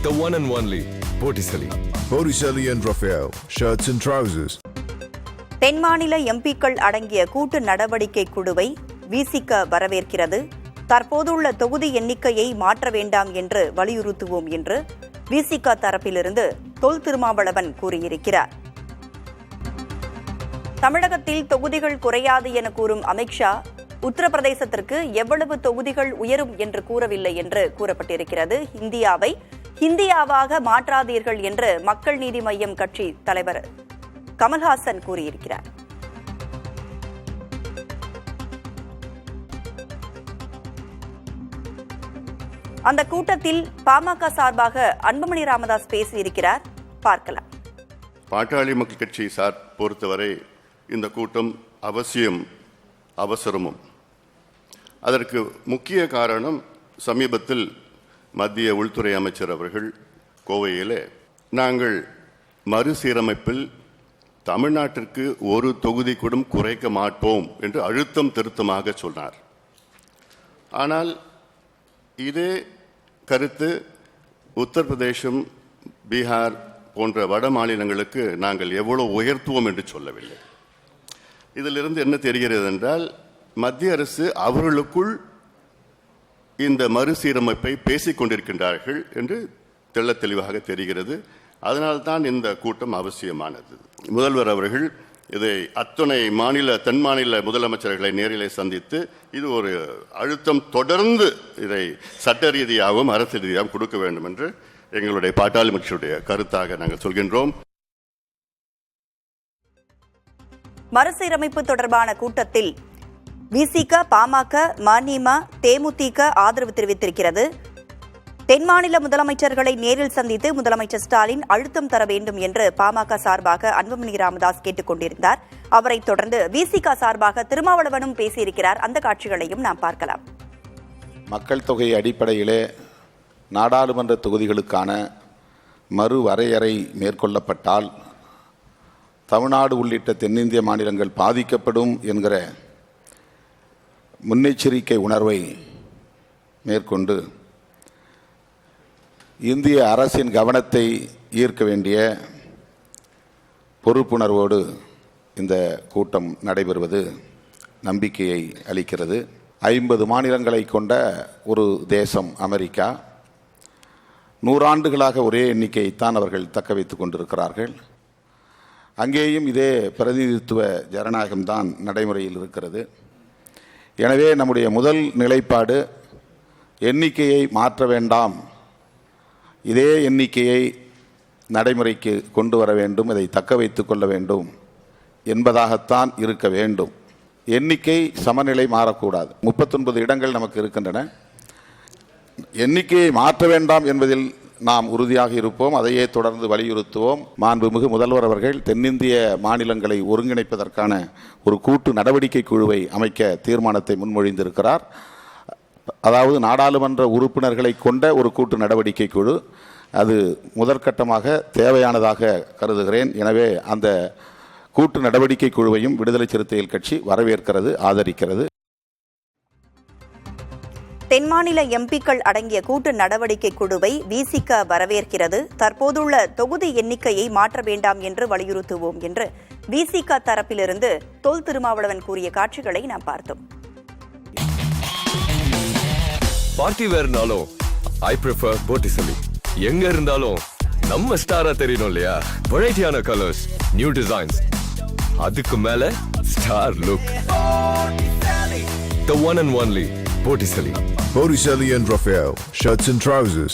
The one and only Botticelli. Botticelli and Raphael, shirts and trousers. தென் மாநில எம்பிக்கள் அடங்கிய கூட்டு நடவடிக்கை குழுவை விசிக வரவேற்கிறது. தற்போதுள்ள தொகுதி எண்ணிக்கையை மாற்ற வேண்டாம் என்று வலியுறுத்துவோம் என்று விசிக தரப்பிலிருந்து தொல் திருமாவளவன் கூறியிருக்கிறார். தமிழகத்தில் தொகுதிகள் குறையாது என கூறும் அமித்ஷா உத்தரப்பிரதேசத்திற்கு எவ்வளவு தொகுதிகள் உயரும் என்று கூறவில்லை என்று கூறப்பட்டிருக்கிறது. இந்தியாவை ஹிந்தியாவாக மாற்றாதீர்கள் என்று மக்கள் நீதி மய்யம் கட்சி தலைவர் கமல்ஹாசன் கூறியிருக்கிறார். அந்த கூட்டத்தில் பாமக சார்பாக அன்புமணி ராமதாஸ் பேசியிருக்கிறார். பார்க்கலாம். பாட்டாளி மக்கள் கட்சி பொறுத்தவரை இந்த கூட்டம் அவசியம் அவசரமும். அதற்கு முக்கிய காரணம் சமீபத்தில் மத்திய உள்துறை அமைச்சர் அவர்கள் கோவையிலே நாங்கள் மறுசீரமைப்பில் தமிழ்நாட்டிற்கு ஒரு தொகுதி கூட குறைக்க மாட்டோம் என்று அழுத்தம் திருத்தமாக சொன்னார். ஆனால் இதே கருத்து உத்தரப்பிரதேசம், பீகார் போன்ற வட மாநிலங்களுக்கு நாங்கள் எவ்வளவு உயர்த்துவோம் என்று சொல்லவில்லை. இதிலிருந்து என்ன தெரிகிறது என்றால் மத்திய அரசு அவர்களுக்குள் இந்த மறுசீரமைப்பை பேசிக் கொண்டிருக்கின்றார்கள் என்று தெள்ள தெளிவாக தெரிகிறது. அதனால்தான் இந்த கூட்டம் அவசியமானது. முதல்வர் அவர்கள் இதை அத்தனை தென் மாநில முதலமைச்சர்களை நேரிலே சந்தித்து இது ஒரு அழுத்தம் தொடர்ந்து இதை சட்ட ரீதியாகவும் அரசு ரீதியாகவும் கொடுக்க வேண்டும் என்று எங்களுடைய பாட்டாளி மக்களுடைய கருத்தாக நாங்கள் சொல்கின்றோம். மறுசீரமைப்பு தொடர்பான கூட்டத்தில் விசிக, பாமக, மநீம, தேமுதிக ஆதரவு தெரிவித்திருக்கிறது. தென் மாநில முதலமைச்சர்களை நேரில் சந்தித்து முதலமைச்சர் ஸ்டாலின் அழுத்தம் தர வேண்டும் என்று பாமக சார்பாக அன்புமணி ராமதாஸ் கேட்டுக் கொண்டிருந்தார். அவரை தொடர்ந்து விசிக சார்பாக திருமாவளவனும் பேசியிருக்கிறார். அந்த காட்சிகளையும் நாம் பார்க்கலாம். மக்கள் தொகை அடிப்படையிலே நாடாளுமன்ற தொகுதிகளுக்கான மறு வரையறை மேற்கொள்ளப்பட்டால் தமிழ்நாடு உள்ளிட்ட தென்னிந்திய மாநிலங்கள் பாதிக்கப்படும் என்கிற முன்னெச்சரிக்கை உணர்வை மேற்கொண்டு இந்திய அரசின் கவனத்தை ஈர்க்க வேண்டிய பொறுப்புணர்வோடு இந்த கூட்டம் நடைபெறுவது நம்பிக்கையை அளிக்கிறது. 50 மாநிலங்களை கொண்ட ஒரு தேசம் அமெரிக்கா. 100 ஆண்டுகளாக ஒரே எண்ணிக்கையைத்தான் அவர்கள் தக்க வைத்துக் கொண்டிருக்கிறார்கள். அங்கேயும் இதே பிரதிநிதித்துவ ஜனநாயகம்தான் நடைமுறையில் இருக்கிறது. எனவே நம்முடைய முதல் நிலைப்பாடு எண்ணிக்கையை மாற்ற வேண்டாம், இதே எண்ணிக்கையை நடைமுறைக்கு கொண்டு வர வேண்டும், இதை தக்க வைத்துக் கொள்ள வேண்டும் என்பதாகத்தான் இருக்க வேண்டும். எண்ணிக்கை சமநிலை மாறக்கூடாது. 39 இடங்கள் நமக்கு இருக்கின்றன. எண்ணிக்கையை மாற்ற வேண்டாம் என்பதில் நாம் உறுதியாக இருப்போம். அதையே தொடர்ந்து வலியுறுத்துவோம். மாண்புமிகு முதல்வர் அவர்கள் தென்னிந்திய மாநிலங்களை ஒருங்கிணைப்பதற்கான ஒரு கூட்டு நடவடிக்கை குழுவை அமைக்க தீர்மானத்தை முன்மொழிந்திருக்கிறார். அதாவது நாடாளுமன்ற உறுப்பினர்களை கொண்ட ஒரு கூட்டு நடவடிக்கை குழு. அது முதற்கட்டமாக தேவையானதாக கருதுகிறேன். எனவே அந்த கூட்டு நடவடிக்கை குழுவையும் விடுதலை சிறுத்தைகள் கட்சி வரவேற்கிறது, ஆதரிக்கிறது. தென் மாநில எம்பிக்கள் அடங்கிய கூட்டு நடவடிக்கை குழுவை விசிக வரவேற்கிறது. தற்போதுள்ள தொகுதி எண்ணிக்கையை மாற்ற வேண்டாம் என்று வலியுறுத்துவோம் என்று விசிக தரப்பிலிருந்து தொல் திருமாவளவன் கூறிய காட்சிகளை நாம் பார்த்தோம். பார்ட்டி வேர்னாலும் ஐ ப்ரிஃபர் Botticelli. எங்க இருந்தாலும் நம்ம ஸ்டாரா தெரியணும் இல்லையா? வெரைட்டியான கலர்ஸ், நியூ டிசைன்ஸ், அதுக்கு மேல star look. The one and only Botticelli. Botticelli and Raphael, shirts and trousers.